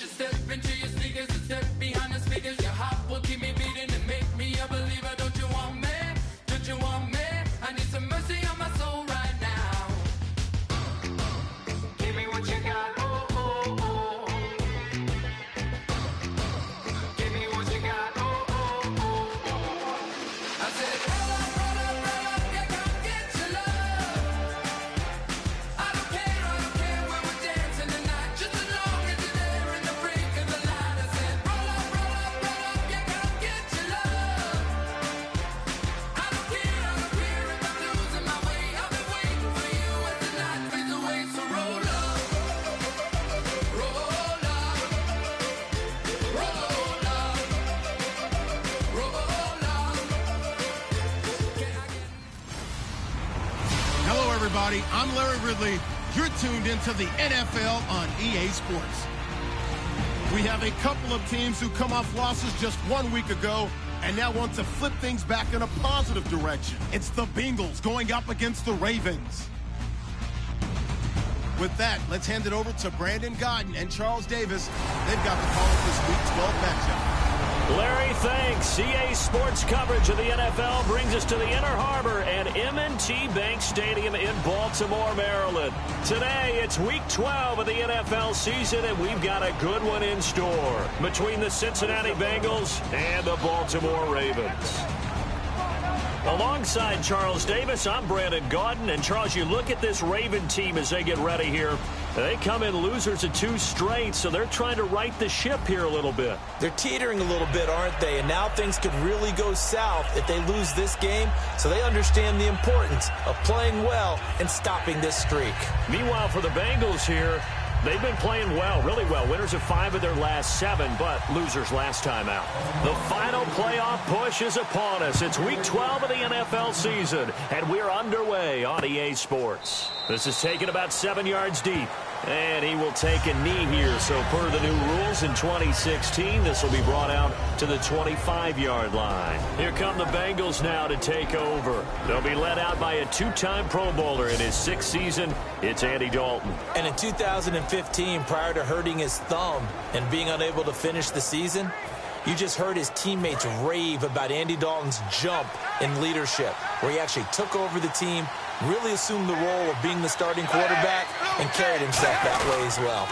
just step into your sneakers and step behind the speakers. Your heart will keep me beating and make me a believer. Don't you want me? Don't you want me? I need some mercy on my soul right now. Give me what you got. Oh, oh, oh. Give me what you got. Oh, oh, oh, oh. I said, roll up, yeah, come get your love. I don't care when we're dancing tonight. Just as long as you're there in the brink of the light. I said, roll up, yeah, come get your love. I don't care if I'm losing my way. I've been waiting for you as the night fades away. So roll up, roll up, roll up, roll up. Can I get Hello, everybody. I'm Larry Ridley. You're tuned into the NFL on EA Sports. We have a couple of teams who come off losses just 1 week ago and now want to flip things back in a positive direction. It's the Bengals going up against the Ravens. With that, let's hand it over to Brandon Godden and Charles Davis. They've got the call of this Week 12 matchup. Larry, thanks. EA Sports coverage of the NFL brings us to the Inner Harbor and M&T Bank Stadium in Baltimore, Maryland. Today, it's Week 12 of the NFL season, and we've got a good one in store between the Cincinnati Bengals and the Baltimore Ravens. Alongside Charles Davis, I'm Brandon Gaudin. And, Charles, you look at this Raven team as they get ready here. They come in losers of 2 straight, so they're trying to right the ship here a little bit. They're teetering a little bit, aren't they? And now things could really go south if they lose this game, so they understand the importance of playing well and stopping this streak. Meanwhile, for the Bengals here, they've been playing well, really well. Winners of 5 of their last 7, but losers last time out. The final playoff push is upon us. It's Week 12 of the NFL season, and we're underway on EA Sports. This is taken about 7 yards deep, and he will take a knee here. So per the new rules in 2016, this will be brought out to the 25-yard line. Here come the Bengals now to take over. They'll be led out by a 2-time Pro Bowler in his 6th season. It's Andy Dalton. And in 2015, prior to hurting his thumb and being unable to finish the season, you just heard his teammates rave about Andy Dalton's jump in leadership, where he actually took over the team, really assumed the role of being the starting quarterback, and carried himself that way as well.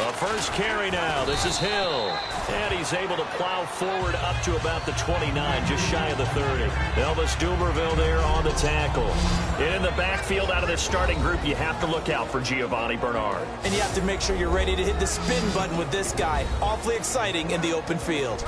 The first carry now. This is Hill. And he's able to plow forward up to about the 29, just shy of the 30. Elvis Dumerville there on the tackle. And in the backfield out of the starting group, you have to look out for Giovanni Bernard. And you have to make sure you're ready to hit the spin button with this guy. Awfully exciting in the open field.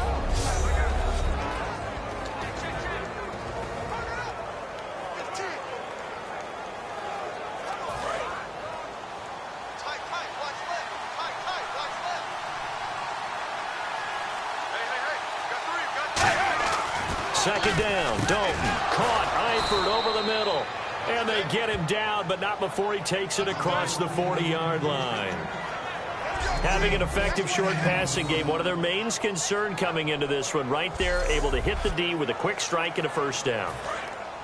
Second down, Dalton caught Eifert over the middle. And they get him down, but not before he takes it across the 40-yard line. Having an effective short passing game, one of their main concern coming into this one, right there, able to hit the D with a quick strike and a first down.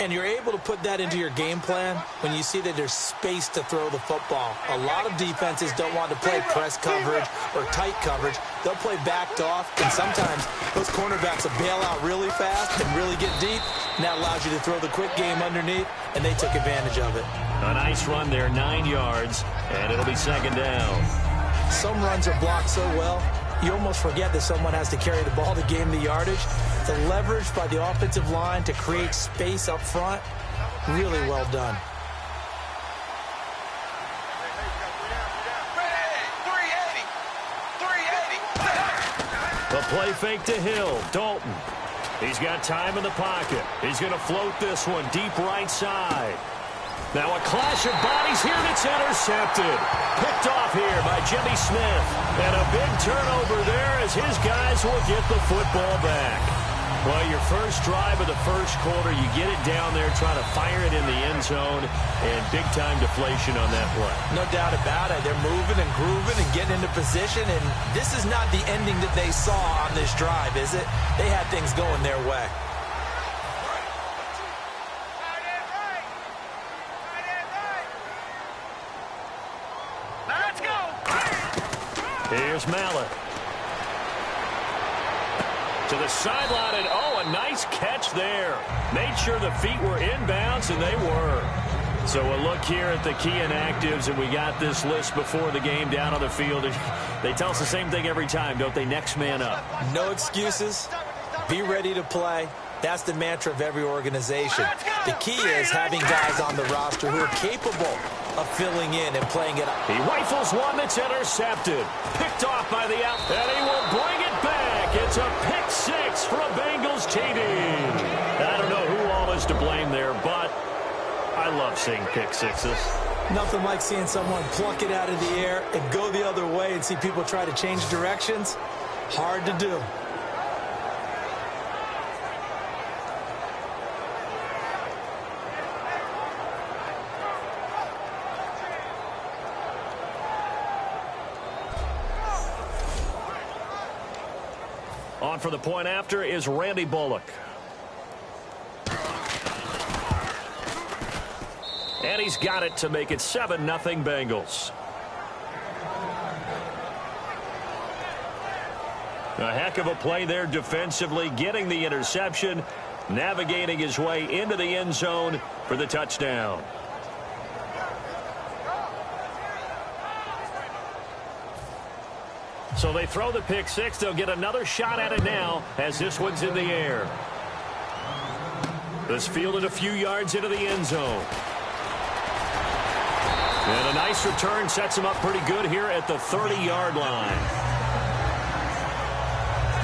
And you're able to put that into your game plan when you see that there's space to throw the football. A lot of defenses don't want to play press coverage or tight coverage. They'll play backed off, and sometimes those cornerbacks will bail out really fast and really get deep, and that allows you to throw the quick game underneath, and they took advantage of it. A nice run there, 9 yards, and it'll be second down. Some runs are blocked so well, you almost forget that someone has to carry the ball to gain the yardage. The leverage by the offensive line to create space up front, really well done. The play fake to Hill. Dalton. He's got time in the pocket. He's going to float this one deep right side. Now a clash of bodies here, and it's intercepted. Picked off here by Jimmy Smith. And a big turnover there as his guys will get the football back. Well, your first drive of the first quarter, you get it down there, trying to fire it in the end zone, and big-time deflation on that play. No doubt about it. They're moving and grooving and getting into position, and this is not the ending that they saw on this drive, is it? They had things going their way. Here's Mallett. To the sideline, and a nice catch there. Made sure the feet were inbounds, and they were. So a look here at the key inactives, and we got this list before the game down on the field. They tell us the same thing every time, don't they? Next man up. No excuses. Be ready to play. That's the mantra of every organization. The key is having guys on the roster who are capable of filling in and playing it up. He rifles one that's intercepted. Picked off by the out, and he will bring it back. It's a pick six for a Bengals TD. I don't know who all is to blame there, but I love seeing pick sixes. Nothing like seeing someone pluck it out of the air and go the other way and see people try to change directions. Hard to do. On for the point after is Randy Bullock. And he's got it to make it 7-0 Bengals. A heck of a play there defensively, getting the interception, navigating his way into the end zone for the touchdown. So they throw the pick six. They'll get another shot at it now as this one's in the air. This fielded a few yards into the end zone. And a nice return sets him up pretty good here at the 30-yard line.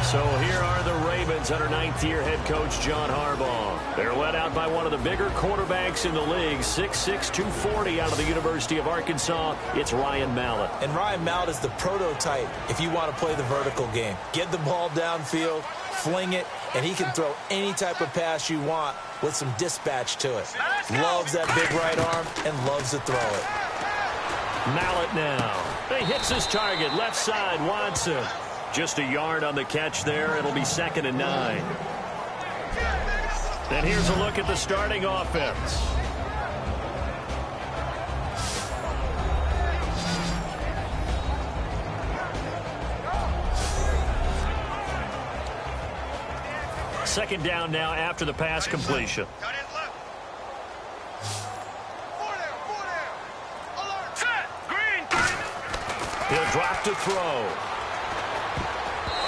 So here are the Ravens under ninth-year head coach John Harbaugh. They're led out by one of the bigger quarterbacks in the league, 6'6", 240 out of the University of Arkansas. It's Ryan Mallett. And Ryan Mallett is the prototype if you want to play the vertical game. Get the ball downfield, fling it, and he can throw any type of pass you want with some dispatch to it. Loves that big right arm and loves to throw it. Mallett now. He hits his target, left side, Watson. Just a yard on the catch there. It'll be 2nd and 9. And here's a look at the starting offense. Second down now after the pass completion. He'll drop to throw.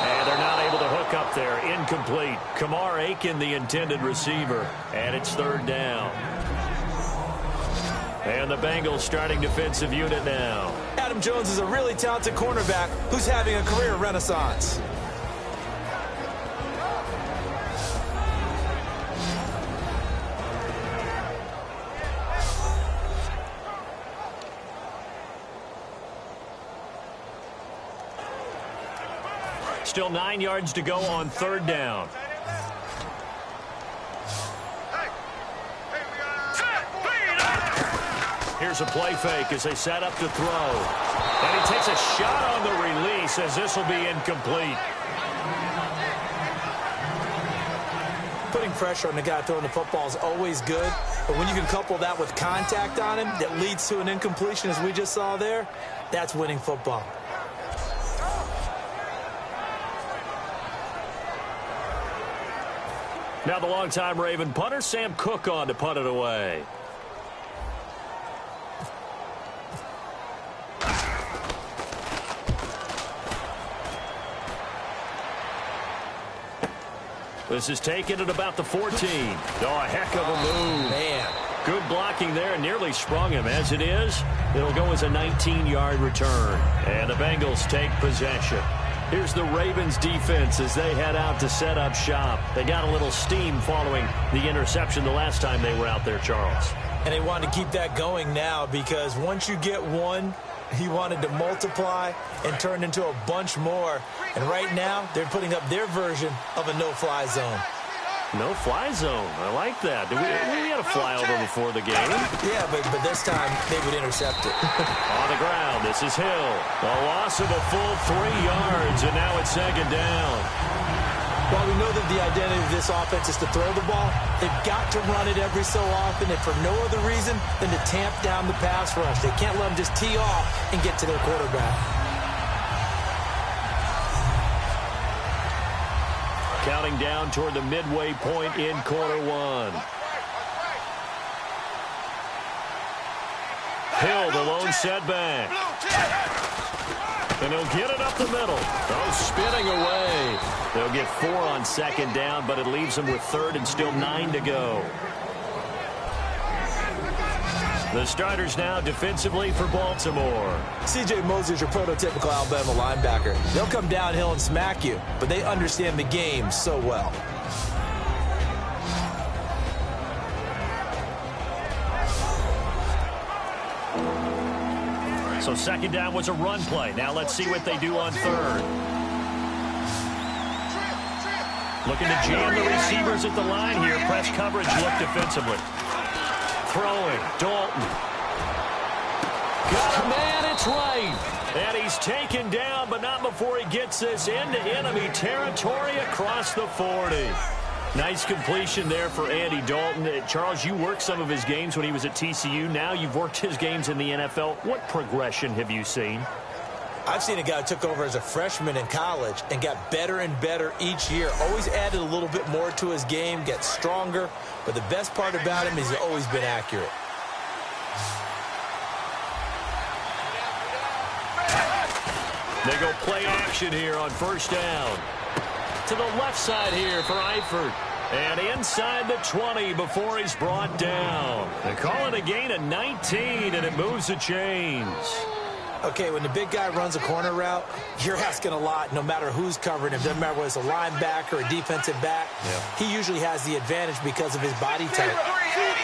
And they're not able to hook up there. Incomplete. Kamar Aiken, the intended receiver. And it's 3rd down. And the Bengals starting defensive unit now. Adam Jones is a really talented cornerback who's having a career renaissance. Still 9 yards to go on 3rd down. Here's a play fake as they set up to throw. And he takes a shot on the release as this will be incomplete. Putting pressure on the guy throwing the football is always good, but when you can couple that with contact on him that leads to an incompletion as we just saw there, that's winning football. Now the longtime Raven punter, Sam Cook, on to punt it away. This is taken at about the 14. Oh, a heck of a move. Man. Good blocking there, nearly sprung him. As it is, it'll go as a 19-yard return. And the Bengals take possession. Here's the Ravens defense as they head out to set up shop. They got a little steam following the interception the last time they were out there, Charles. And they want to keep that going now because once you get one, he wanted to multiply and turn into a bunch more. And right now, they're putting up their version of a no-fly zone. No-fly zone. I like that. We had a flyover before the game. Yeah, but this time they would intercept it. On the ground, this is Hill. A loss of a full 3 yards, and now it's 2nd down. While we know that the identity of this offense is to throw the ball, they've got to run it every so often, and for no other reason than to tamp down the pass rush. They can't let them just tee off and get to their quarterback. Counting down toward the midway point in quarter one. Hill, the lone setback. And he'll get it up the middle. Oh, spinning away. They'll get 4 on second down, but it leaves them with third and still 9 to go. The starters now defensively for Baltimore. C.J. Mosley's your prototypical Alabama linebacker. They'll come downhill and smack you, but they understand the game so well. So second down was a run play. Now let's see what they do on third. Looking to jam the receivers at the line here. Press coverage look defensively. Throwing, Dalton. Got a man, it's right. And he's taken down, but not before he gets this into enemy territory across the 40. Nice completion there for Andy Dalton. Charles, you worked some of his games when he was at TCU. Now you've worked his games in the NFL. What progression have you seen? I've seen a guy who took over as a freshman in college and got better and better each year. Always added a little bit more to his game, gets stronger. But the best part about him is he's always been accurate. They go play action here on first down. To the left side here for Eifert. And inside the 20 before he's brought down. They call it a gain of 19, and it moves the chains. Okay, when the big guy runs a corner route, you're asking a lot no matter who's covering him. Doesn't matter whether it's a linebacker or a defensive back. Yeah. He usually has the advantage because of his body type. 380.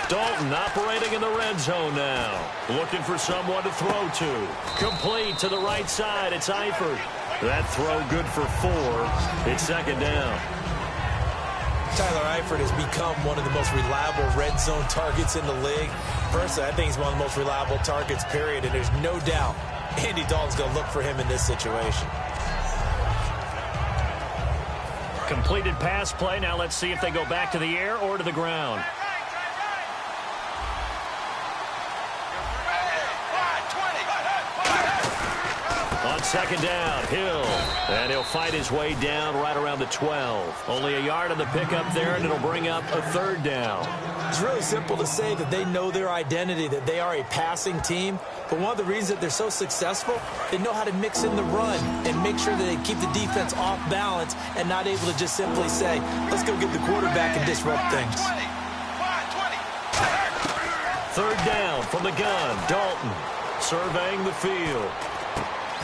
Dalton operating in the red zone now. Looking for someone to throw to. Complete to the right side. It's Eifert. That throw good for 4. It's second down. Tyler Eifert has become one of the most reliable red zone targets in the league. Personally, I think he's one of the most reliable targets, period, and there's no doubt Andy Dalton's going to look for him in this situation. Completed pass play. Now let's see if they go back to the air or to the ground. On second down, Hill. And he'll fight his way down right around the 12. Only a yard on the pickup there, and it'll bring up a third down. It's really simple to say that they know their identity, that they are a passing team. But one of the reasons that they're so successful, they know how to mix in the run and make sure that they keep the defense off balance and not able to just simply say, let's go get the quarterback and disrupt things. Third down from the gun. Dalton surveying the field.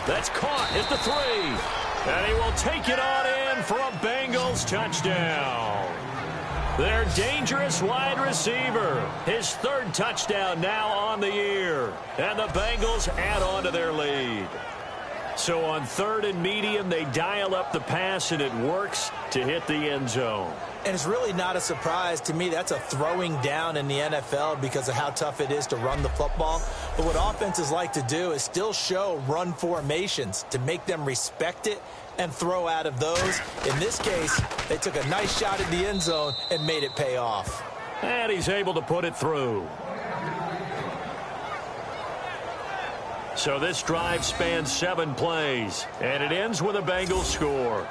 That's caught at the 3. And he will take it on in for a Bengals touchdown. Their dangerous wide receiver. His third touchdown now on the year. And the Bengals add on to their lead. So on third and medium, they dial up the pass, and it works to hit the end zone. And it's really not a surprise to me. That's a throwing down in the NFL because of how tough it is to run the football. But what offenses like to do is still show run formations to make them respect it and throw out of those. In this case, they took a nice shot at the end zone and made it pay off. And he's able to put it through. So this drive spans 7 plays, and it ends with a Bengals score.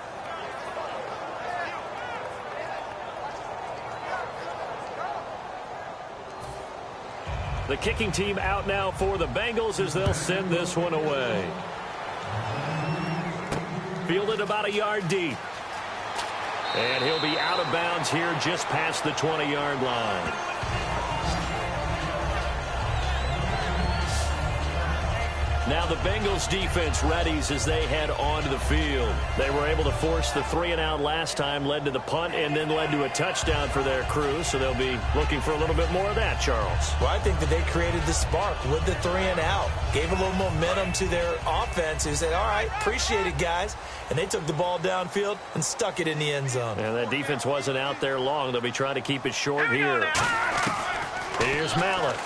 The kicking team out now for the Bengals as they'll send this one away. Fielded about a yard deep. And he'll be out of bounds here just past the 20-yard line. Now the Bengals defense readies as they head onto the field. They were able to force the 3-and-out last time, led to the punt, and then led to a touchdown for their crew. So they'll be looking for a little bit more of that, Charles. Well, I think that they created the spark with the 3-and-out. Gave a little momentum to their offense who said, all right, appreciate it, guys. And they took the ball downfield and stuck it in the end zone. And that defense wasn't out there long. They'll be trying to keep it short here. Here's Mallett.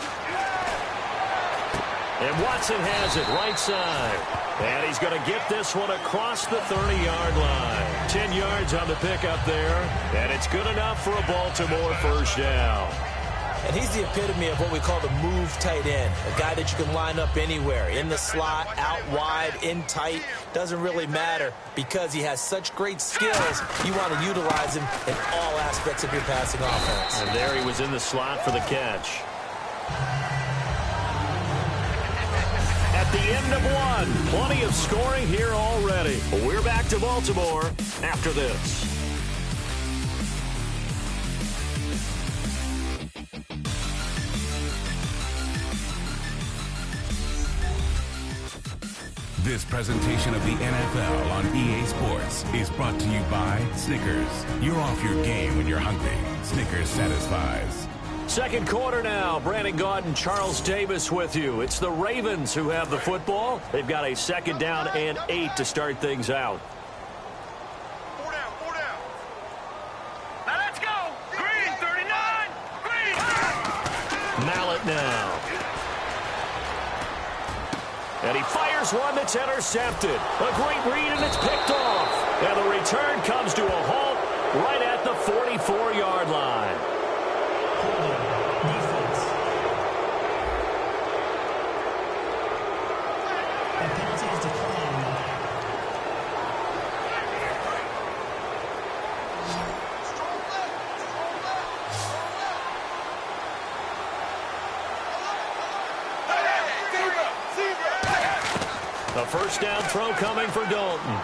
And Watson has it right side. And he's going to get this one across the 30-yard line. 10 yards on the pickup there. And it's good enough for a Baltimore first down. And he's the epitome of what we call the move tight end, a guy that you can line up anywhere, in the slot, out wide, in tight, doesn't really matter because he has such great skills. You want to utilize him in all aspects of your passing offense. And there he was in the slot for the catch. At the end of one, plenty of scoring here already. We're back to Baltimore after this. This presentation of the NFL on EA Sports is brought to you by Snickers. You're off your game when you're hungry. Snickers satisfies. Second quarter now. Brandon Gaudin and Charles Davis with you. It's the Ravens who have the football. They've got a 2nd down and 8 to start things out. 4 down, 4 down. Now let's go. Green, 39. Green. Mallet now. And he fires one that's intercepted. A great read, and it's picked off. And the return comes to a halt right at the 44-yard line. Defense. And penalty is declined. A first down throw coming for Dalton.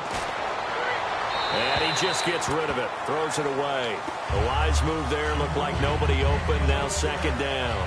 And he just gets rid of it. Throws it away. A wise move there. Looked like nobody open. Now 2nd down.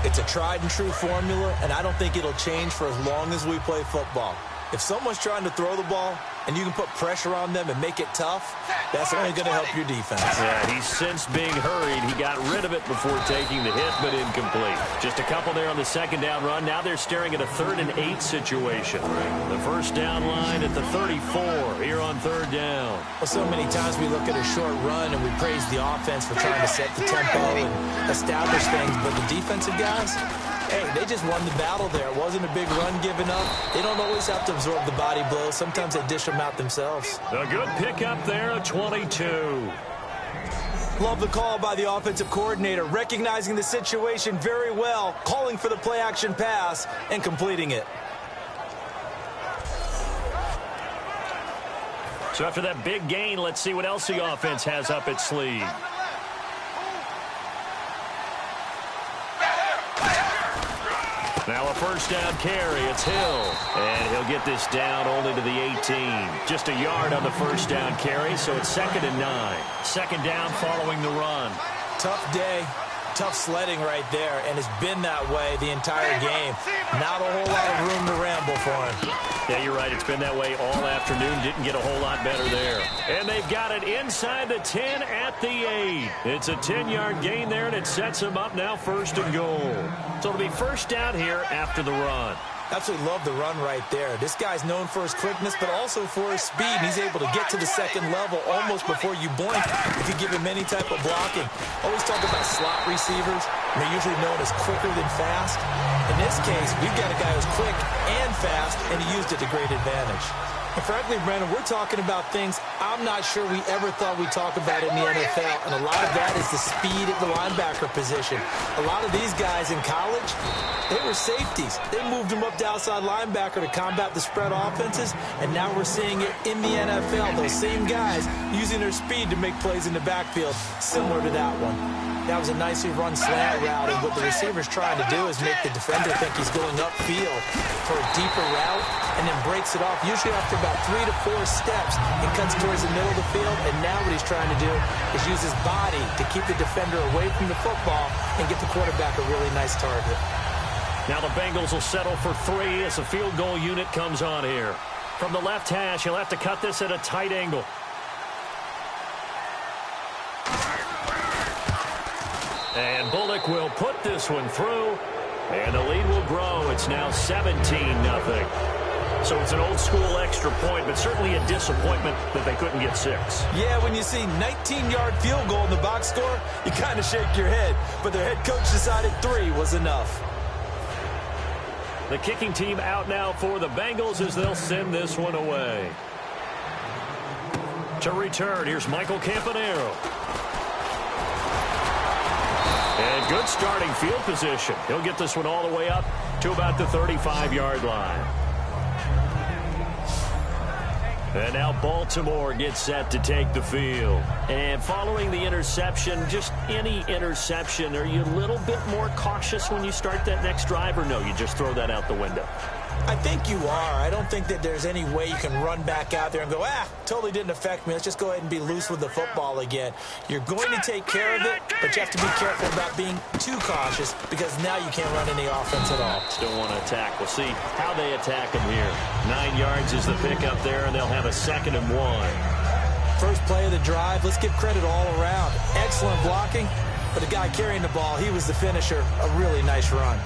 It's a tried and true formula, and I don't think it'll change for as long as we play football. If someone's trying to throw the ball and you can put pressure on them and make it tough, that's only going to help your defense. Yeah, he's since being hurried. He got rid of it before taking the hit, but incomplete. Just a couple there on the 2nd down run. Now they're staring at a 3rd and 8 situation. The first down line at the 34 here on 3rd down. Well, so many times we look at a short run and we praise the offense for trying to set the tempo and establish things, but the defensive guys, hey, they just won the battle there. It wasn't a big run given up. They don't always have to absorb the body blows. Sometimes they dish them out themselves. A good pickup there, a 22. Love the call by the offensive coordinator, recognizing the situation very well, calling for the play-action pass, and completing it. So after that big gain, let's see what else the offense has up its sleeve. Now a first down carry. It's Hill. And he'll get this down only to the 18. Just a yard on the first down carry, so it's 2nd and 9. 2nd down following the run. Tough day, tough sledding right there, and it's been that way the entire game. Not a whole lot of room to ramble for him. Yeah, you're right. It's been that way all afternoon. Didn't get a whole lot better there. And they've got it inside the 10 at the 8. It's a 10-yard gain there, and it sets them up now 1st and goal. So it'll be first down here after the run. Absolutely love the run right there. This guy's known for his quickness, but also for his speed. And he's able to get to the 2nd level almost before you blink if you give him any type of blocking. Always talk about slot receivers. They're usually known as quicker than fast. In this case, we've got a guy who's quick and fast, and he used it to great advantage. And frankly, Brandon, we're talking about things I'm not sure we ever thought we'd talk about in the NFL, and a lot of that is the speed at the linebacker position. A lot of these guys in college, they were safeties. They moved them up to outside linebacker to combat the spread offenses, and now we're seeing it in the NFL. Those same guys using their speed to make plays in the backfield, similar to that one. That was a nicely run slant route, and what the receiver's trying to do is make the defender think he's going upfield for a deeper route, and then breaks it off, usually after about 3 to 4 steps. He cuts towards the middle of the field, and now what he's trying to do is use his body to keep the defender away from the football and get the quarterback a really nice target. Now the Bengals will settle for 3 as a field goal unit comes on here. From the left hash, he'll have to cut this at a tight angle. And Bullock will put this one through, and the lead will grow. It's now 17-0. So it's an old-school extra point, but certainly a disappointment that they couldn't get 6. Yeah, when you see 19-yard field goal in the box score, you kind of shake your head. But their head coach decided 3 was enough. The kicking team out now for the Bengals as they'll send this one away. To return, here's Michael Campanaro. And good starting field position. He'll get this one all the way up to about the 35-yard line. And now Baltimore gets set to take the field. And following the interception, just any interception, are you a little bit more cautious when you start that next drive, or no, you just throw that out the window? I think you are. I don't think that there's any way you can run back out there and go, totally didn't affect me. Let's just go ahead and be loose with the football again. You're going to take care of it, but you have to be careful about being too cautious because now you can't run any offense at all. Still want to attack. We'll see how they attack him here. 9 yards is the pickup there, and they'll have a 2nd and 1. First play of the drive, let's give credit all around. Excellent blocking, but the guy carrying the ball, he was the finisher. A really nice run.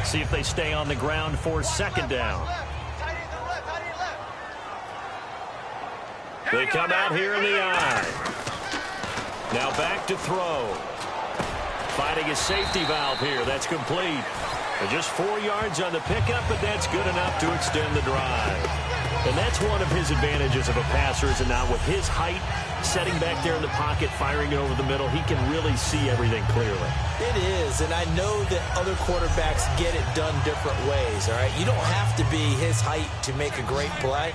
See if they stay on the ground for 2nd down. They come out here in the eye. Now back to throw. Finding a safety valve here. That's complete. And just 4 yards on the pickup, but that's good enough to extend the drive. And that's one of his advantages of a passer, is it not? With his height, setting back there in the pocket, firing it over the middle, he can really see everything clearly. It is, and I know that other quarterbacks get it done different ways, all right? You don't have to be his height to make a great play,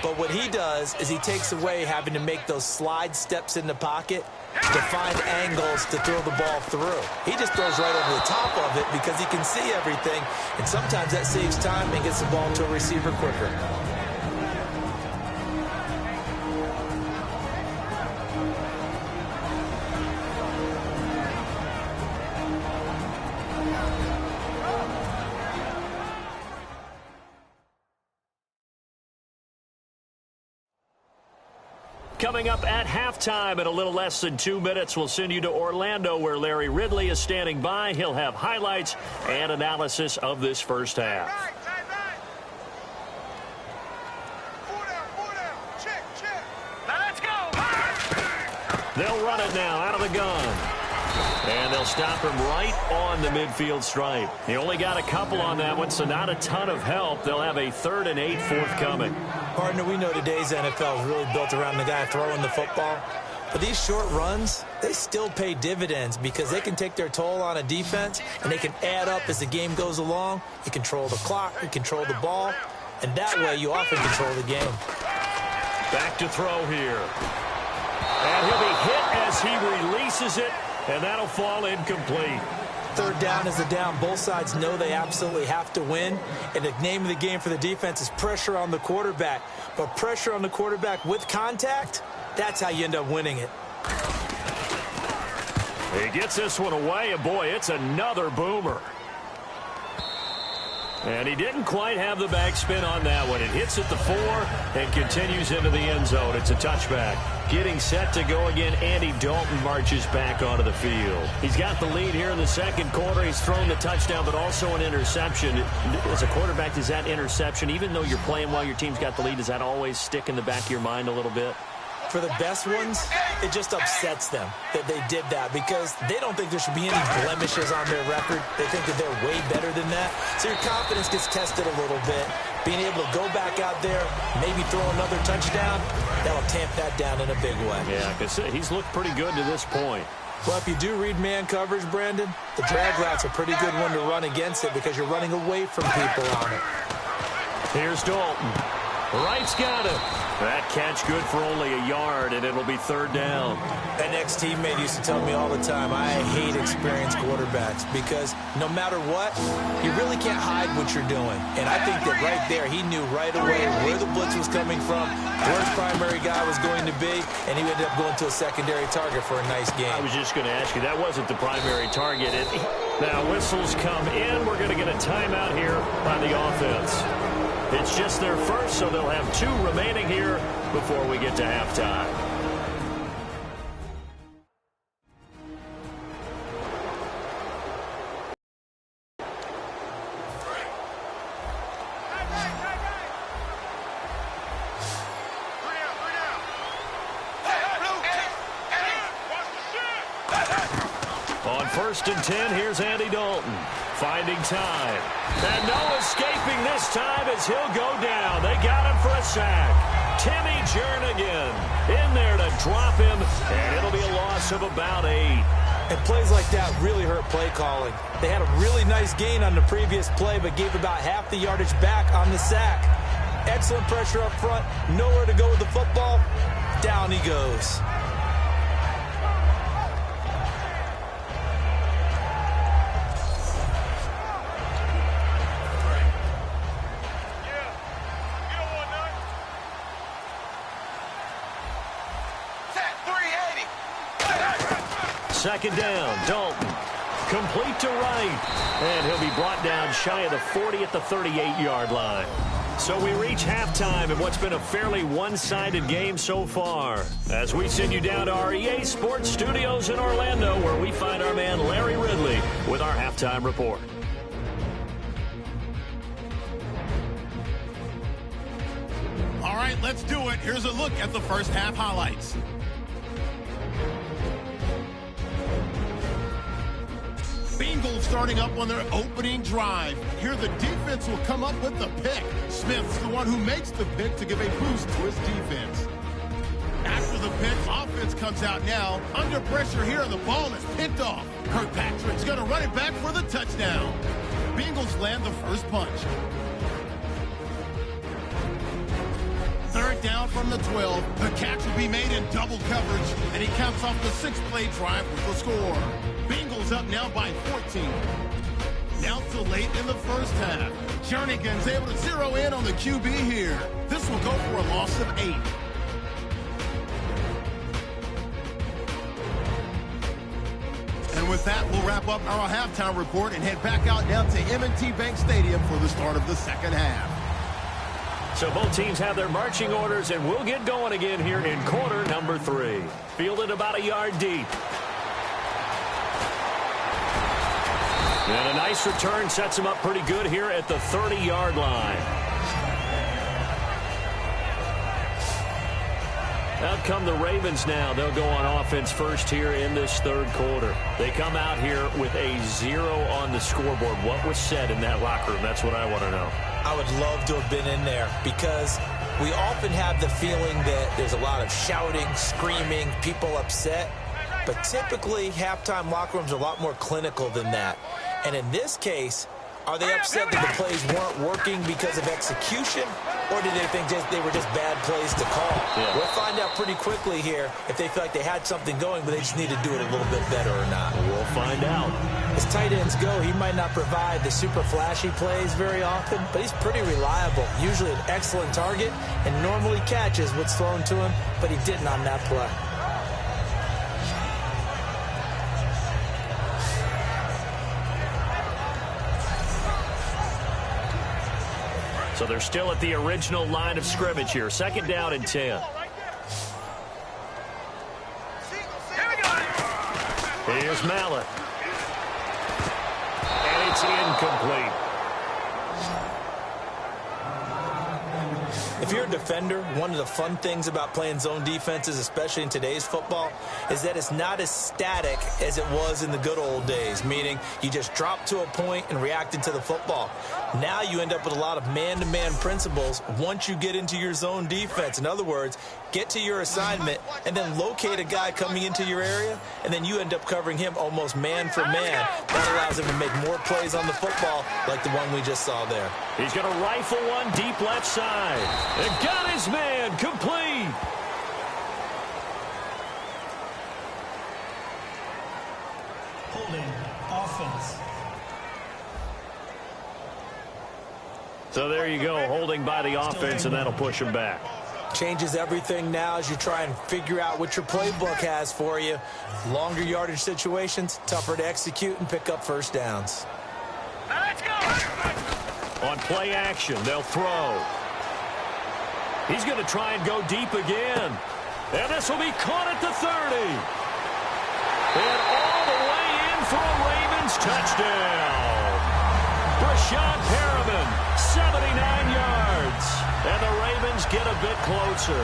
but what he does is he takes away having to make those slide steps in the pocket to find angles to throw the ball through. He just throws right over the top of it because he can see everything, and sometimes that saves time and gets the ball to a receiver quicker. Coming up at halftime in a little less than 2 minutes, we'll send you to Orlando where Larry Ridley is standing by. He'll have highlights and analysis of this first half. They'll run it now out of the gun. And they'll stop him right on the midfield stripe. He only got a couple on that one, so not a ton of help. They'll have a 3rd and 8 forthcoming. Partner, we know today's NFL is really built around the guy throwing the football. But these short runs, they still pay dividends because they can take their toll on a defense, and they can add up as the game goes along. You control the clock, you control the ball, and that way you often control the game. Back to throw here. And he'll be hit as he releases it, and that'll fall incomplete. 3rd down is the down. Both sides know they absolutely have to win. And the name of the game for the defense is pressure on the quarterback. But pressure on the quarterback with contact, that's how you end up winning it. He gets this one away, and boy, it's another boomer. And he didn't quite have the backspin on that one. It hits at the 4 and continues into the end zone. It's a touchback. Getting set to go again, Andy Dalton marches back onto the field. He's got the lead here in the 2nd quarter. He's thrown the touchdown, but also an interception. As a quarterback, does that interception, even though you're playing while your team's got the lead, does that always stick in the back of your mind a little bit? For the best ones, it just upsets them that they did that because they don't think there should be any blemishes on their record. They think that they're way better than that. So your confidence gets tested a little bit. Being able to go back out there, maybe throw another touchdown, that'll tamp that down in a big way. Yeah, because he's looked pretty good to this point. Well, if you do read man coverage, Brandon, the drag route's a pretty good one to run against it because you're running away from people on it. Here's Dalton. Wright's got it. That catch good for only a yard, and it'll be 3rd down. An ex-teammate used to tell me all the time, I hate experienced quarterbacks because no matter what, you really can't hide what you're doing. And I think that right there, he knew right away where the blitz was coming from, where his primary guy was going to be, and he ended up going to a secondary target for a nice game. I was just going to ask you, that wasn't the primary target. Now whistles come in. We're going to get a timeout here by the offense. It's just their first, so they'll have 2 remaining here before we get to halftime. On 1st and 10, here's Andy Dalton. Finding time. And no escaping this. this time as he'll go down. They got him for a sack. Timmy Jernigan in there to drop him, and it'll be a loss of about 8. And plays like that really hurt play calling. They had a really nice gain on the previous play, but gave about half the yardage back on the sack. Excellent pressure up front. Nowhere to go with the football. Down he goes. Second down, Dalton. Complete to right. And he'll be brought down shy of the 40 at the 38-yard line. So we reach halftime in what's been a fairly one-sided game so far, as we send you down to our EA Sports Studios in Orlando, where we find our man Larry Ridley with our halftime report. All right, let's do it. Here's a look at the first half highlights. Bengals starting up on their opening drive. Here the defense will come up with the pick. Smith's the one who makes the pick to give a boost to his defense. After the pick, offense comes out now. Under pressure here, the ball is picked off. Kirkpatrick's going to run it back for the touchdown. Bengals land the first punch. Third down from the 12. The catch will be made in double coverage, and he counts off the 6-play drive with the score. Bengals up now by 14. Now to late in the first half. Jernigan's able to zero in on the QB here. This will go for a loss of 8. And with that, we'll wrap up our halftime report and head back out now to M&T Bank Stadium for the start of the second half. So both teams have their marching orders, and we'll get going again here in quarter number 3. Fielded about a yard deep. And a nice return sets him up pretty good here at the 30-yard line. Out come the Ravens now. They'll go on offense first here in this third quarter. They come out here with a 0 on the scoreboard. What was said in that locker room? That's what I want to know. I would love to have been in there, because we often have the feeling that there's a lot of shouting, screaming, people upset. But typically, halftime locker rooms are a lot more clinical than that. And in this case, are they upset that the plays weren't working because of execution, or did they think they were just bad plays to call? Yeah. We'll find out pretty quickly here if they feel like they had something going, but they just need to do it a little bit better or not. We'll find out. As tight ends go, he might not provide the super flashy plays very often, but he's pretty reliable. Usually an excellent target, and normally catches what's thrown to him, but he didn't on that play. So they're still at the original line of scrimmage here. Second down and 10. Here's Mallett. And it's incomplete. If you're a defender, one of the fun things about playing zone defenses, especially in today's football, is that it's not as static as it was in the good old days, meaning you just drop to a point and reacted to the football. Now you end up with a lot of man-to-man principles once you get into your zone defense. In other words, get to your assignment and then locate a guy coming into your area, and then you end up covering him almost man for man. That allows him to make more plays on the football like the one we just saw there. He's going to rifle one deep left side. And got his man complete. Holding offense. So there you go, holding by the offense, and that'll push him back. Changes everything now as you try and figure out what your playbook has for you. Longer yardage situations, tougher to execute and pick up first downs. Let's go. On play action, they'll throw. He's going to try and go deep again. And this will be caught at the 30. And all the way in for a Ravens touchdown. Brashad Perriman, 79 yards. And the Ravens get a bit closer.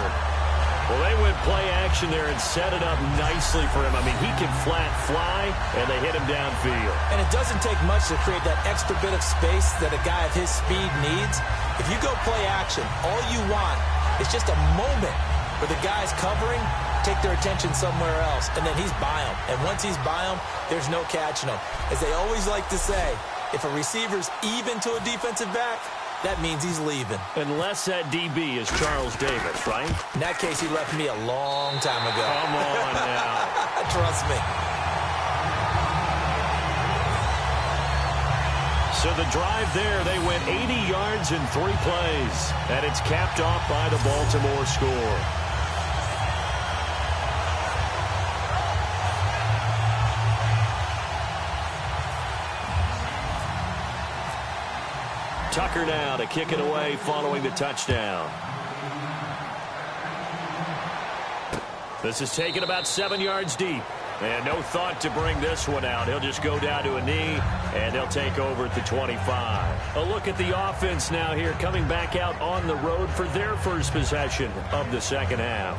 Well, they went play action there and set it up nicely for him. I mean, he can flat fly, and they hit him downfield. And it doesn't take much to create that extra bit of space that a guy of his speed needs. If you go play action, all you want is just a moment where the guy's covering, take their attention somewhere else, and then he's by him. And once he's by him, there's no catching him. As they always like to say, if a receiver's even to a defensive back, that means he's leaving. Unless that DB is Charles Davis, right? In that case, he left me a long time ago. Come on now. Trust me. So the drive there, they went 80 yards in 3 plays. And it's capped off by the Baltimore score. Tucker now to kick it away following the touchdown. This is taken about 7 yards deep. And no thought to bring this one out. He'll just go down to a knee, and they'll take over at the 25. A look at the offense now here, coming back out on the road for their first possession of the second half.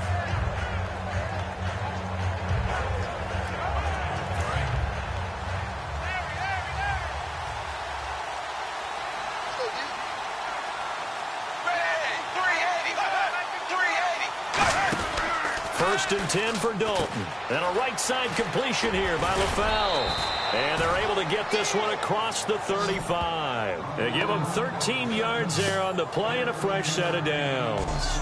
First and 10 for Dalton. And a right side completion here by LaFell. And they're able to get this one across the 35. They give them 13 yards there on the play and a fresh set of downs.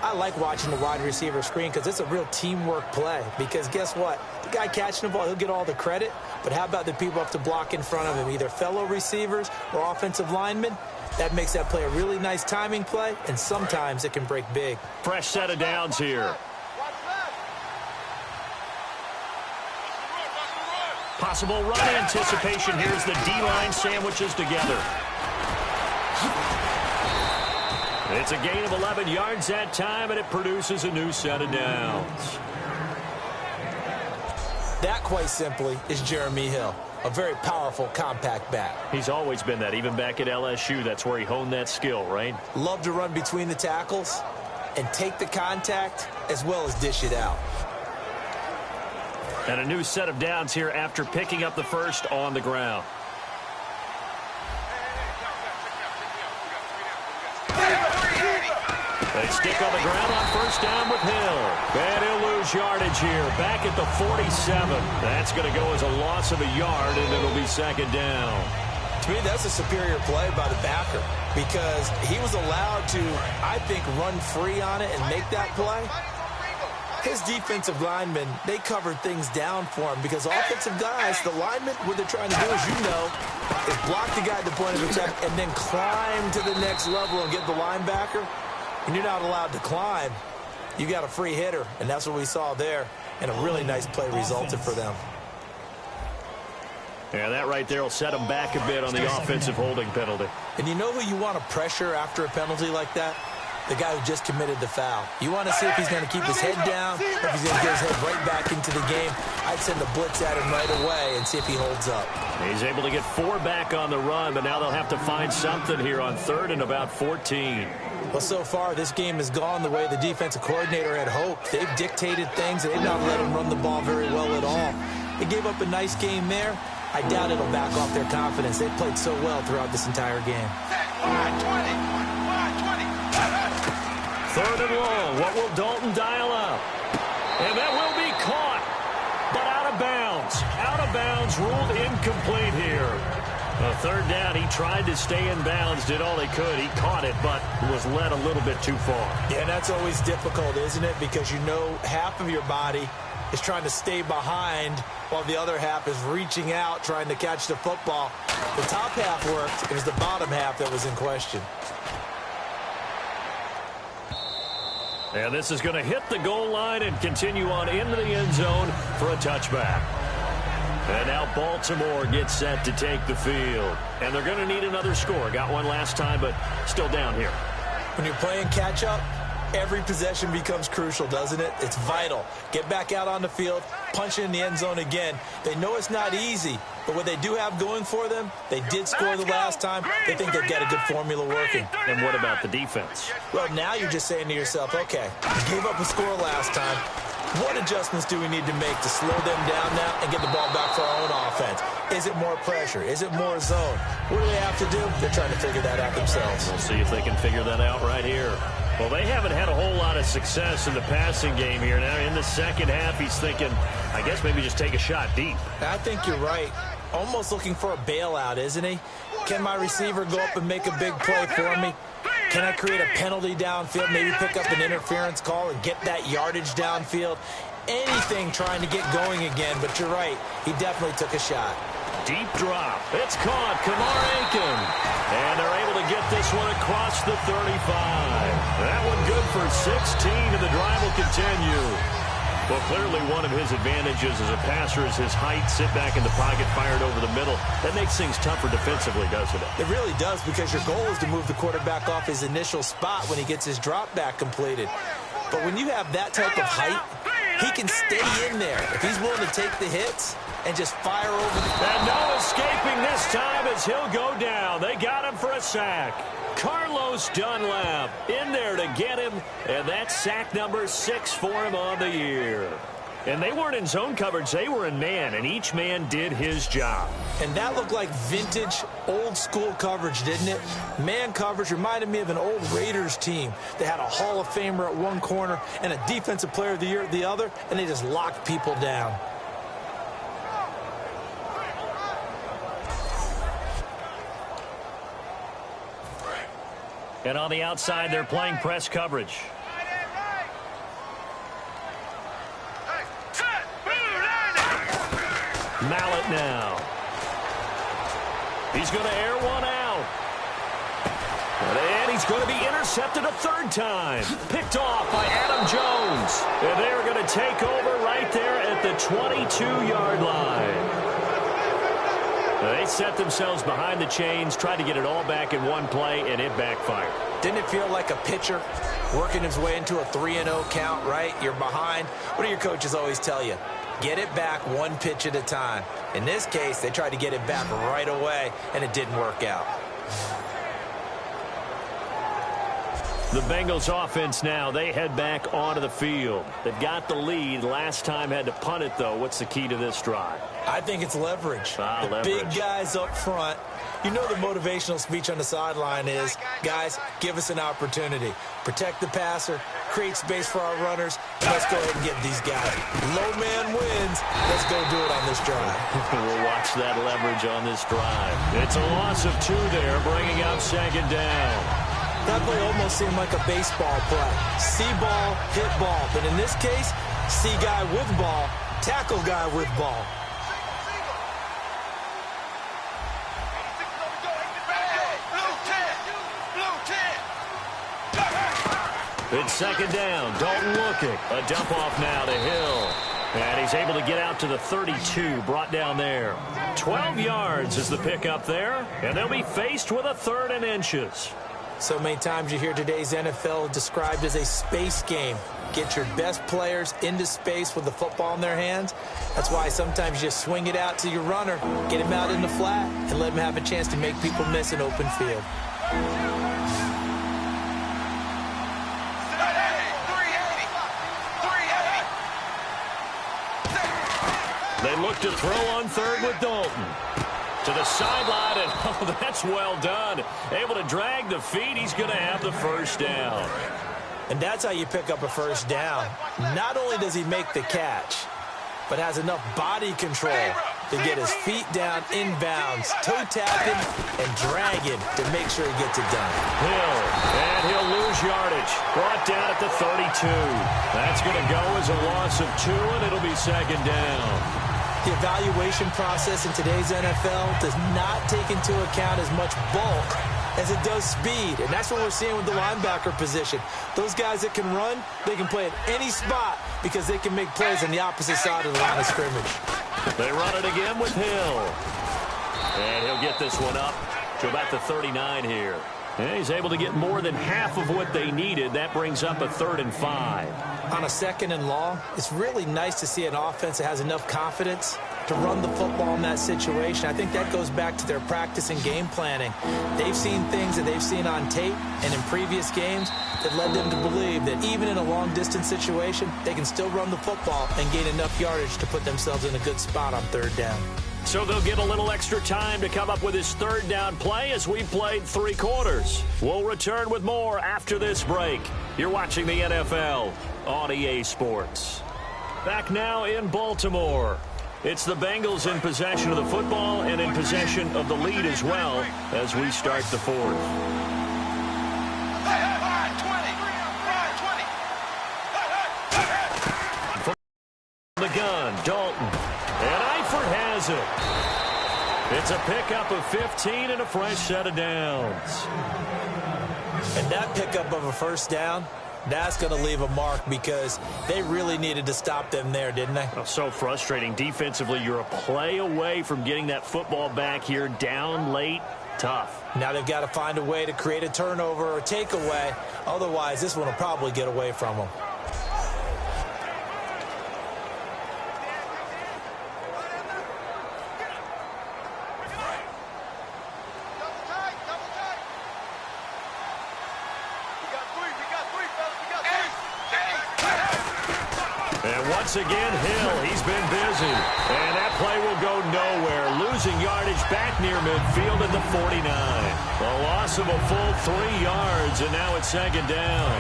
I like watching the wide receiver screen because it's a real teamwork play. Because guess what? The guy catching the ball, he'll get all the credit. But how about the people up to block in front of him, either fellow receivers or offensive linemen? That makes that play a really nice timing play, and sometimes it can break big. Fresh set of downs here. Possible run anticipation. Here's the D-line sandwiches together. It's a gain of 11 yards that time, and it produces a new set of downs. That, quite simply, is Jeremy Hill. A very powerful, compact back. He's always been that. Even back at LSU, that's where he honed that skill, right? Love to run between the tackles and take the contact as well as dish it out. And a new set of downs here after picking up the first on the ground. They stick on the ground on first down with Hill. And he'll lose yardage here. Back at the 47. That's going to go as a loss of a yard, and it'll be second down. To me, that's a superior play by the backer because he was allowed to, I think, run free on it and make that play. His defensive linemen, they covered things down for him because offensive guys, the linemen, what they're trying to do, as you know, is block the guy at the point of attack and then climb to the next level and get the linebacker. When you're not allowed to climb, you got a free hitter, and that's what we saw there, and a really nice play resulted for them. Yeah, that right there will set them back a bit on the offensive holding penalty. And you know who you want to pressure after a penalty like that? The guy who just committed the foul. You want to see if he's going to keep his head down or if he's going to get his head right back into the game. I'd send a blitz at him right away and see if he holds up. He's able to get 4 back on the run, but now they'll have to find something here on third and about 14. Well, so far, this game has gone the way the defensive coordinator had hoped. They've dictated things, and they've not let him run the ball very well at all. They gave up a nice game there. I doubt it'll back off their confidence. They've played so well throughout this entire game. Third and long. What will Dalton dial up? And that will be caught, but out of bounds. Out of bounds, ruled incomplete here. A third down, he tried to stay in bounds, did all he could. He caught it, but was led a little bit too far. Yeah, that's always difficult, isn't it? Because you know half of your body is trying to stay behind while the other half is reaching out, trying to catch the football. The top half worked. It was the bottom half that was in question. And this is going to hit the goal line and continue on into the end zone for a touchback. And now Baltimore gets set to take the field. And they're going to need another score. Got one last time, but still down here. When you're playing catch-up, Every possession becomes crucial, doesn't it? It's vital. Get back out on the field, punch it in the end zone again. They know it's not easy, but what they do have going for them, they did score the last time. They think they've got a good formula working. And what about the defense? Well, now you're just saying to yourself, okay, we gave up a score last time. What adjustments do we need to make to slow them down now and get the ball back for our own offense? Is it more pressure? Is it more zone? What do they have to do? They're trying to figure that out themselves. We'll see if they can figure that out right here. Well, they haven't had a whole lot of success in the passing game here. Now, in the second half, he's thinking, I guess maybe just take a shot deep. I think you're right. Almost looking for a bailout, isn't he? Can my receiver go up and make a big play for me? Can I create a penalty downfield, maybe pick up an interference call and get that yardage downfield? Anything trying to get going again, but you're right. He definitely took a shot. Deep drop. It's caught. Kamar Aiken. And they're able to get this one across the 35. That one good for 16, and the drive will continue. Well, clearly one of his advantages as a passer is his height. Sit back in the pocket, fired over the middle. That makes things tougher defensively, doesn't it? It really does, because your goal is to move the quarterback off his initial spot when he gets his drop back completed. But when you have that type of height, he can stay in there. If he's willing to take the hits and just fire over the... And no escaping this time as he'll go down. They got him for a sack. Carlos Dunlap in there to get him, and that's sack number 6 for him on the year. And they weren't in zone coverage. They were in man, and each man did his job. And that looked like vintage, old-school coverage, didn't it? Man coverage reminded me of an old Raiders team. They had a Hall of Famer at one corner and a Defensive Player of the Year at the other, and they just locked people down. And on the outside, they're playing press coverage. Mallet now. He's going to air one out. And he's going to be intercepted a third time. Picked off by Adam Jones. And they're going to take over right there at the 22-yard line. They set themselves behind the chains, tried to get it all back in one play, and it backfired. Didn't it feel like a pitcher working his way into a 3-0 count, right? You're behind. What do your coaches always tell you? Get it back one pitch at a time. In this case, they tried to get it back right away, and it didn't work out. The Bengals offense now, they head back onto the field. They've got the lead. Last time had to punt it, though. What's the key to this drive? I think it's leverage. Leverage. Big guys up front. You know the motivational speech on the sideline is, guys, give us an opportunity. Protect the passer, create space for our runners, and let's go ahead and get these guys. Low man wins. Let's go do it on this drive. We'll watch that leverage on this drive. It's a loss of 2 there, bringing up second down. That play almost seemed like a baseball play. See ball, hit ball. But in this case, see guy with ball, tackle guy with ball. It's second down. Dalton looking. A dump off now to Hill. And he's able to get out to the 32, brought down there. 12 yards is the pickup there. And they'll be faced with a 3rd and inches. So many times you hear today's NFL described as a space game. Get your best players into space with the football in their hands. That's why sometimes you just swing it out to your runner, get him out in the flat, and let him have a chance to make people miss an open field. They look to throw on 3rd with Dalton. To the sideline, and oh, that's well done. Able to drag the feet. He's going to have the first down. And that's how you pick up a first down. Not only does he make the catch, but has enough body control to get his feet down inbounds, toe tapping and dragging to make sure he gets it done. Hill, and he'll lose yardage. Brought down at the 32. That's going to go as a loss of 2, and it'll be second down. The evaluation process in today's NFL does not take into account as much bulk as it does speed. And that's what we're seeing with the linebacker position. Those guys that can run, they can play at any spot because they can make plays on the opposite side of the line of scrimmage. They run it again with Hill. And he'll get this one up to about the 39 here. And he's able to get more than half of what they needed. That brings up a 3rd and 5. On a 2nd and long, it's really nice to see an offense that has enough confidence to run the football in that situation. I think that goes back to their practice and game planning. They've seen things that they've seen on tape and in previous games that led them to believe that even in a long-distance situation, they can still run the football and gain enough yardage to put themselves in a good spot on 3rd down. So they'll get a little extra time to come up with his 3rd down play as we played 3 quarters. We'll return with more after this break. You're watching the NFL on EA Sports. Back now in Baltimore. It's the Bengals in possession of the football and in possession of the lead as well as we start the 4th. From the gun, Dalton. And Eifert has it. It's a pickup of 15 and a fresh set of downs. And that pickup of a 1st down, that's going to leave a mark because they really needed to stop them there, didn't they? Oh, so frustrating. Defensively, you're a play away from getting that football back here down late. Tough. Now they've got to find a way to create a turnover or a takeaway. Otherwise, this one will probably get away from them. Once again, Hill, he's been busy. And that play will go nowhere. Losing yardage back near midfield at the 49. A loss of a full 3 yards, and now it's 2nd down.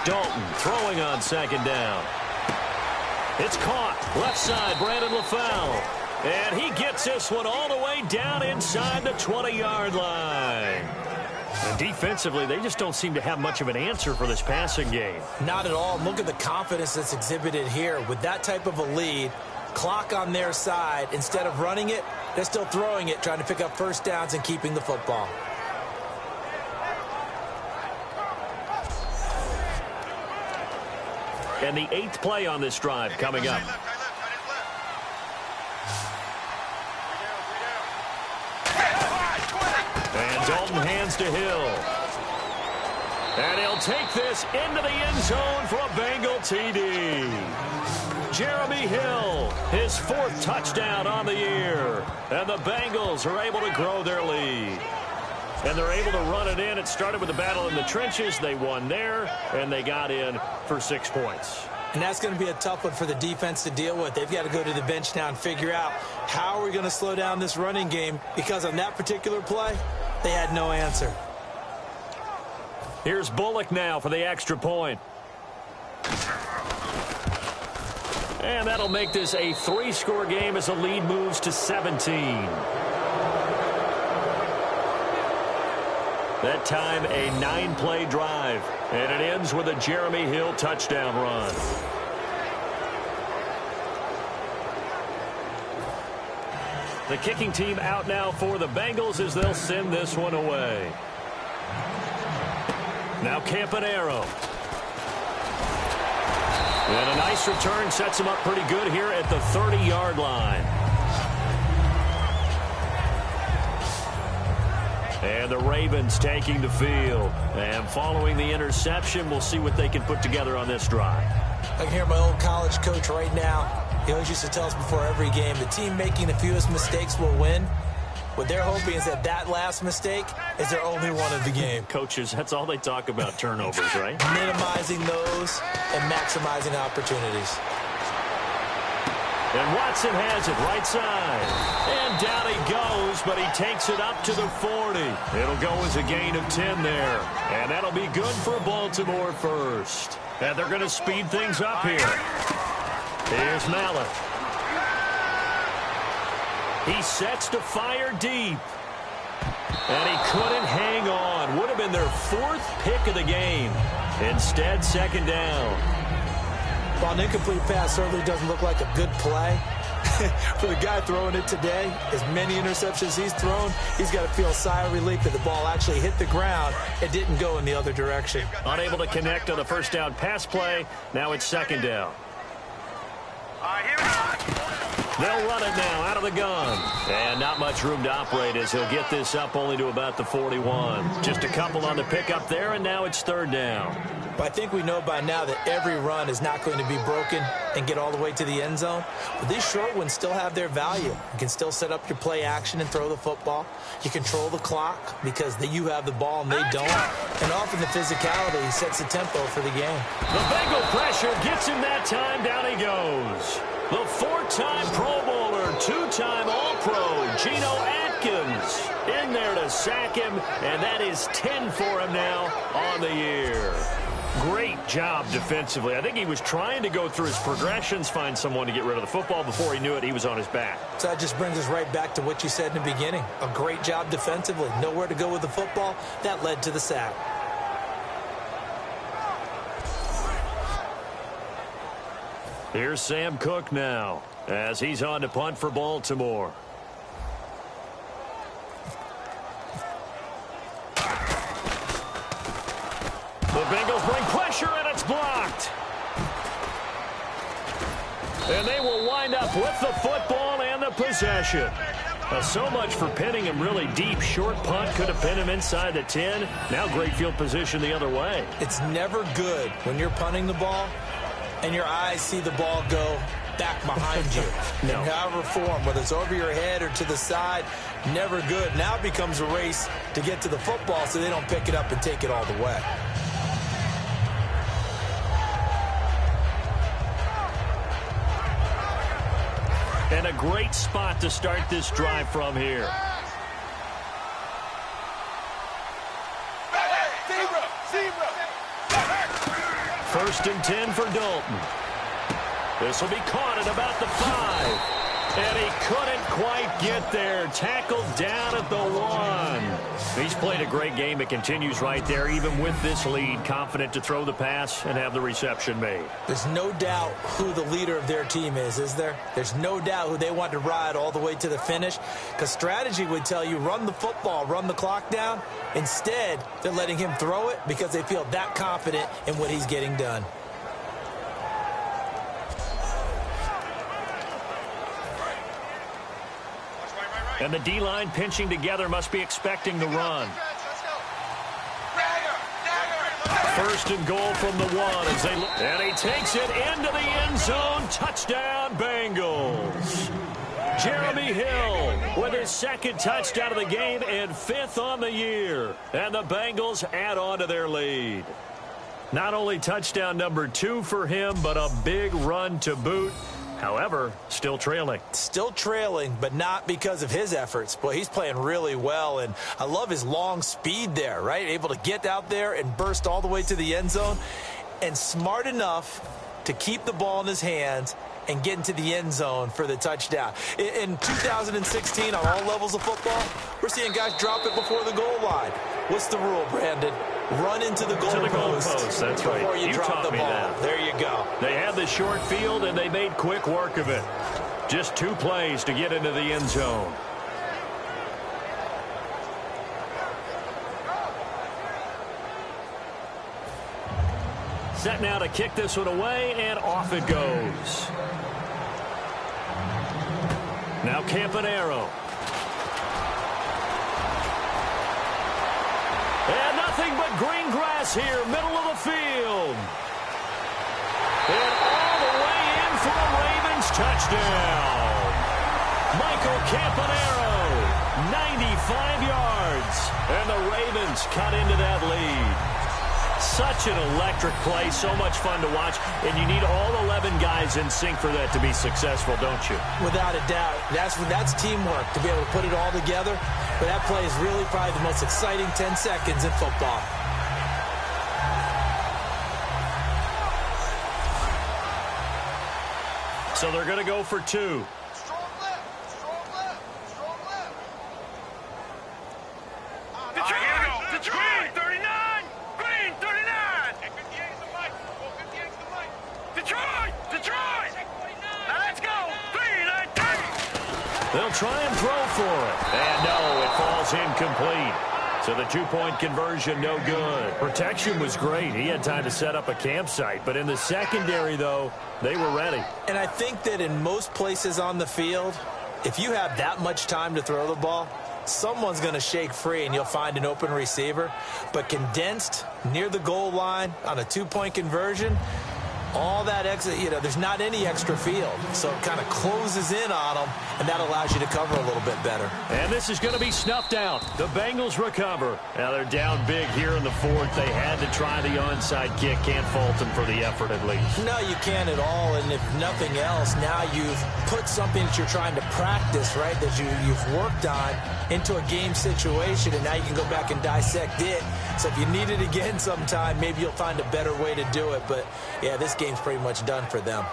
Dalton throwing on 2nd down. It's caught. Left side, Brandon LaFell. And he gets this one all the way down inside the 20-yard line. And defensively, they just don't seem to have much of an answer for this passing game. Not at all. Look at the confidence that's exhibited here. With that type of a lead, clock on their side, instead of running it, they're still throwing it, trying to pick up 1st downs and keeping the football. And the 8th play on this drive coming up. And Dalton hands to Hill. And he'll take this into the end zone for a Bengal TD. Jeremy Hill, his 4th touchdown on the year. And the Bengals are able to grow their lead. And they're able to run it in. It started with a battle in the trenches. They won there, and they got in for 6 points. And that's going to be a tough one for the defense to deal with. They've got to go to the bench now and figure out how are we going to slow down this running game, because on that particular play, they had no answer. Here's Bullock now for the extra point. And that'll make this a 3-score game as the lead moves to 17. That time a 9-play drive. And it ends with a Jeremy Hill touchdown run. The kicking team out now for the Bengals as they'll send this one away. Now Campanaro. And a nice return sets him up pretty good here at the 30-yard line. And the Ravens taking the field. And following the interception, we'll see what they can put together on this drive. I can hear my old college coach right now. He always used to tell us before every game, the team making the fewest mistakes will win. What they're hoping is that that last mistake is their only one of the game. Coaches, that's all they talk about, turnovers, right? Minimizing those and maximizing opportunities. And Watson has it right side. And down he goes, but he takes it up to the 40. It'll go as a gain of 10 there. And that'll be good for Baltimore first. And they're going to speed things up here. Here's Mallett. He sets to fire deep. And he couldn't hang on. Would have been their 4th pick of the game. Instead, 2nd down. While an incomplete pass certainly doesn't look like a good play, for the guy throwing it today, as many interceptions he's thrown, he's got to feel a sigh of relief that the ball actually hit the ground and didn't go in the other direction. Unable to connect on the first down pass play. Now it's 2nd down. They'll run it now out of the gun. And not much room to operate as he'll get this up only to about the 41. Just a couple on the pickup there, and now it's third down. But I think we know by now that every run is not going to be broken and get all the way to the end zone. But these short ones still have their value. You can still set up your play action and throw the football. You control the clock because you have the ball and they don't. And often the physicality sets the tempo for the game. The Bengal pressure gets him that time. Down he goes. The four-time Pro Bowler, two-time All-Pro, Geno Atkins, in there to sack him, and that is 10 for him now on the year. Great job defensively. I think he was trying to go through his progressions, find someone to get rid of the football. Before he knew it, he was on his back. So that just brings us right back to what you said in the beginning. A great job defensively. Nowhere to go with the football. That led to the sack. Here's Sam Cook now as he's on to punt for Baltimore. The Bengals bring pressure, and it's blocked. And they will wind up with the football and the possession. So much for pinning him really deep. Short punt could have pinned him inside the 10. Now great field position the other way. It's never good when you're punting the ball and your eyes see the ball go back behind you. No. In however form, whether it's over your head or to the side, never good. Now it becomes a race to get to the football so they don't pick it up and take it all the way. And a great spot to start this drive from here. First and 10 for Dalton. This will be caught at about the 5. And he couldn't quite get there. Tackled down at the 1. He's played a great game. It continues right there, even with this lead. Confident to throw the pass and have the reception made. There's no doubt who the leader of their team is there? There's no doubt who they want to ride all the way to the finish. Because strategy would tell you, run the football, run the clock down. Instead, they're letting him throw it because they feel that confident in what he's getting done. And the D-line pinching together must be expecting the run. First and goal from the 1 as they look. And he takes it into the end zone. Touchdown, Bengals. Jeremy Hill with his second touchdown of the game and 5th on the year. And the Bengals add on to their lead. Not only touchdown number 2 for him, but a big run to boot. However, still trailing. Still trailing, but not because of his efforts. Boy, he's playing really well, and I love his long speed there, right? Able to get out there and burst all the way to the end zone, and smart enough to keep the ball in his hands and get into the end zone for the touchdown. In 2016, on all levels of football, we're seeing guys drop it before the goal line. What's the rule, Brandon? Run into the goal post. That's right. Before you drop the ball. That. There you go. They had the short field, and they made quick work of it. Just 2 plays to get into the end zone. Set now to kick this one away, and off it goes. Now Campanaro. And nothing but green grass here, middle of the field. And all the way in for a Ravens touchdown. Michael Campanaro, 95 yards. And the Ravens cut into that lead. Such an electric play, so much fun to watch, and you need all 11 guys in sync for that to be successful, don't you? Without a doubt. That's teamwork to be able to put it all together. But that play is really probably the most exciting 10 seconds in football. So they're going to go for 2. They'll try and throw for it. And no, it falls incomplete. So the two-point conversion, no good. Protection was great. He had time to set up a campsite. But in the secondary, though, they were ready. And I think that in most places on the field, if you have that much time to throw the ball, someone's going to shake free and you'll find an open receiver. But condensed near the goal line on a two-point conversion, all that extra, there's not any extra field. So it kind of closes in on them, and that allows you to cover a little bit better. And this is going to be snuffed out. The Bengals recover. Now they're down big here in the fourth. They had to try the onside kick. Can't fault them for the effort at least. No, you can't at all. And if nothing else, now you've put something that you're trying to practice, right, that you've worked on into a game situation, and now you can go back and dissect it. So if you need it again sometime, maybe you'll find a better way to do it. But, yeah, this game's pretty much done for them.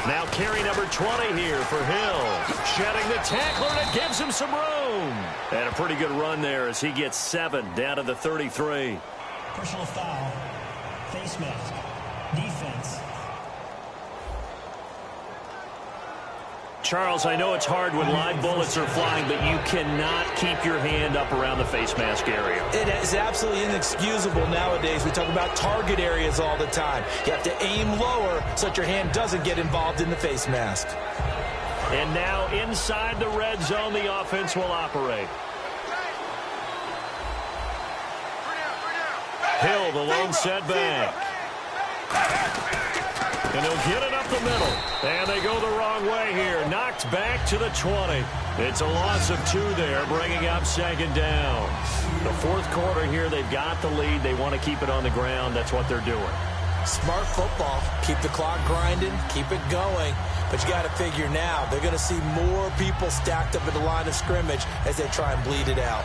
Now carry number 20 here for Hill. Shedding the tackler, and it gives him some room. And a pretty good run there as he gets 7 down to the 33. Personal foul. Face mask. Defense. Charles, I know it's hard when live bullets are flying, but you cannot keep your hand up around the face mask area. It is absolutely inexcusable nowadays. We talk about target areas all the time. You have to aim lower so that your hand doesn't get involved in the face mask. And now inside the red zone, the offense will operate. Hill, the lone setback. And he'll get it up the middle. And they go the wrong way here. Knocked back to the 20. It's a loss of 2 there, bringing up second down. The fourth quarter here, they've got the lead. They want to keep it on the ground. That's what they're doing. Smart football. Keep the clock grinding. Keep it going. But you got to figure now, they're going to see more people stacked up at the line of scrimmage as they try and bleed it out.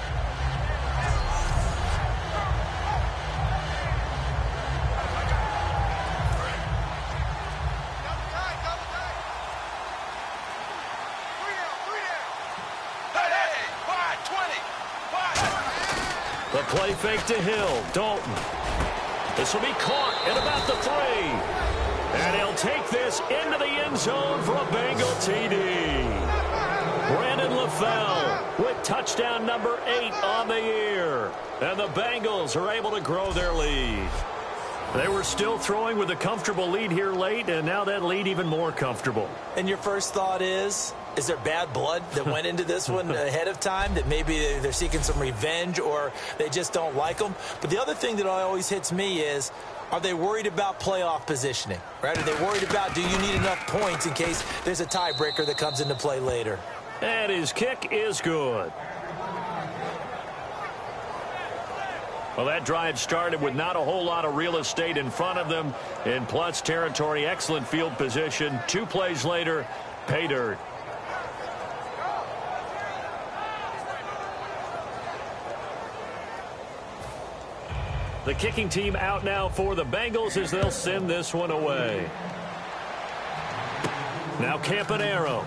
The play fake to Hill. Dalton. This will be caught at about the 3. And he'll take this into the end zone for a Bengal TD. Brandon LaFell with touchdown number 8 on the year. And the Bengals are able to grow their lead. They were still throwing with a comfortable lead here late, and now that lead even more comfortable. And your first thought is there bad blood that went into this one ahead of time, that maybe they're seeking some revenge or they just don't like them? But the other thing that always hits me is, are they worried about playoff positioning, right? Are they worried about, do you need enough points in case there's a tiebreaker that comes into play later? And his kick is good. Well, that drive started with not a whole lot of real estate in front of them. In plus territory, excellent field position. 2 plays later, pay dirt. The kicking team out now for the Bengals as they'll send this one away. Now Campanaro.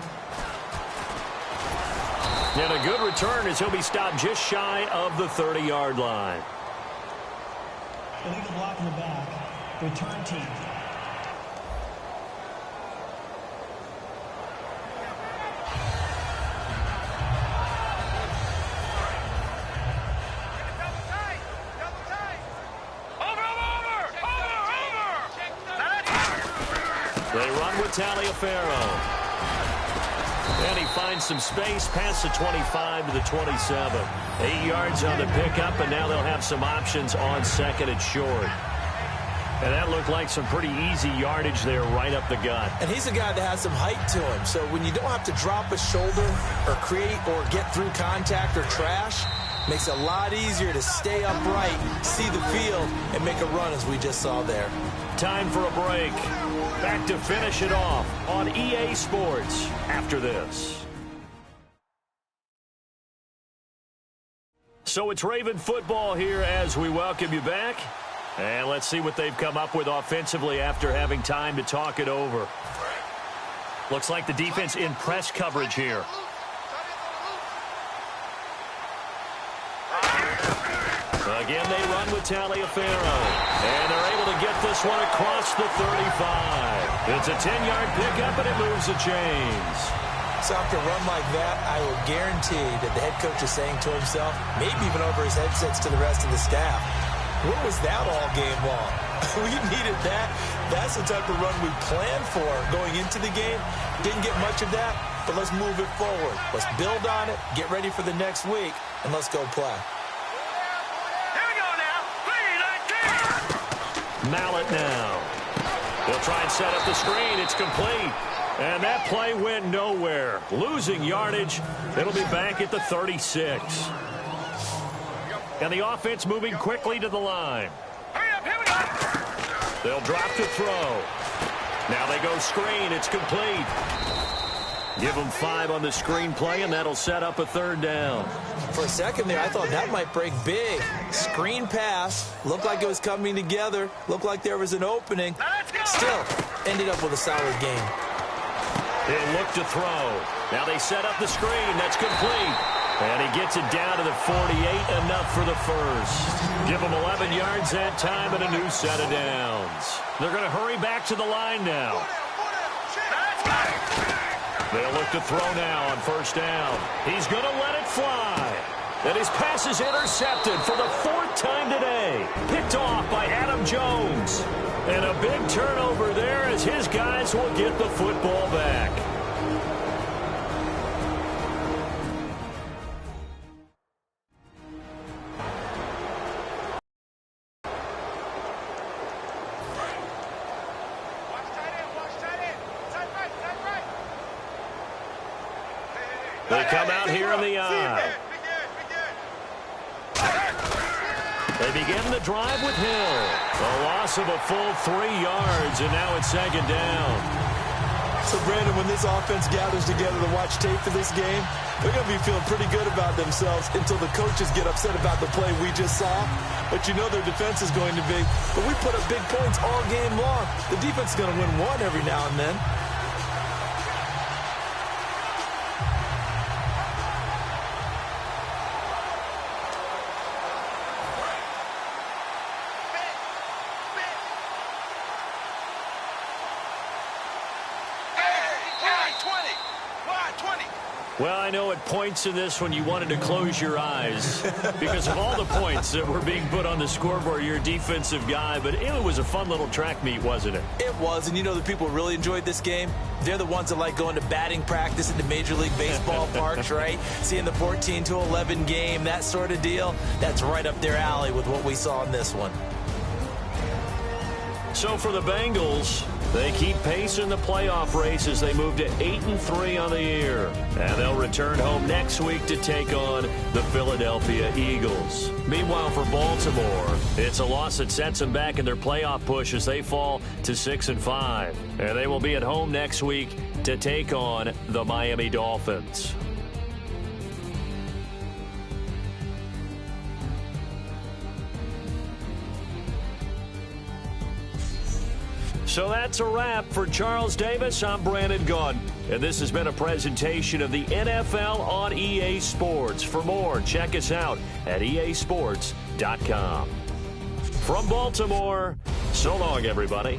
And a good return as he'll be stopped just shy of the 30-yard line. Illegal block in the back. Return team. They run with Taliaferro. And he finds some space past the 25 to the 27. 8 yards on the pickup, and now they'll have some options on second and short. And that looked like some pretty easy yardage there right up the gut. And he's a guy that has some height to him. So when you don't have to drop a shoulder or create or get through contact or trash, makes it a lot easier to stay upright, see the field, and make a run as we just saw there. Time for a break. Back to finish it off on EA Sports after this. So it's Raven football here as we welcome you back. And let's see what they've come up with offensively after having time to talk it over. Looks like the defense in press coverage here. Again, they run with Taliaferro. And they're able to get this one across the 35. It's a 10-yard pickup, and it moves the chains. So after a run like that, I will guarantee that the head coach is saying to himself, maybe even over his headsets to the rest of the staff, what was that all game long? We needed that. That's the type of run we planned for going into the game. Didn't get much of that, but let's move it forward. Let's build on it, get ready for the next week, and let's go play. Here we go now. 3, 19. Mallet now. He'll try and set up the screen. It's complete. And that play went nowhere. Losing yardage. It'll be back at the 36. And the offense moving quickly to the line. Hurry up, here we go. They'll drop to throw. Now they go screen. It's complete. Give them 5 on the screen play, and that'll set up a 3rd down. For a second there, I thought that might break big. Screen pass. Looked like it was coming together. Looked like there was an opening. Still, ended up with a solid game. He'll look to throw. Now they set up the screen. That's complete. And he gets it down to the 48, enough for the first. Give him 11 yards that time and a new set of downs. They're going to hurry back to the line now. They'll look to throw now on 1st down. He's going to let it fly. And his pass is intercepted for the 4th time today. Picked off by Adam Jones. And a big turnover there as his guys will get the football back. They come out here in the eye. They begin the drive with Hill. A loss of a full 3 yards, and now it's 2nd down. So, Brandon, when this offense gathers together to watch tape for this game, they're going to be feeling pretty good about themselves until the coaches get upset about the play we just saw. But you know their defense is going to be. But we put up big points all game long. The defense is going to win one every now and then. Well, I know at points in this when you wanted to close your eyes because of all the points that were being put on the scoreboard. You're a defensive guy, but it was a fun little track meet, wasn't it? It was, and you know the people who really enjoyed this game? They're the ones that like going to batting practice at the Major League Baseball parks, right? Seeing the 14-11 game, that sort of deal. That's right up their alley with what we saw in this one. So for the Bengals, they keep pace in the playoff race as they move to 8-3 on the year. And they'll return home next week to take on the Philadelphia Eagles. Meanwhile, for Baltimore, it's a loss that sets them back in their playoff push as they fall to 6-5. And they will be at home next week to take on the Miami Dolphins. So that's a wrap. For Charles Davis, I'm Brandon Gaudin. And this has been a presentation of the NFL on EA Sports. For more, check us out at easports.com. From Baltimore, so long, everybody.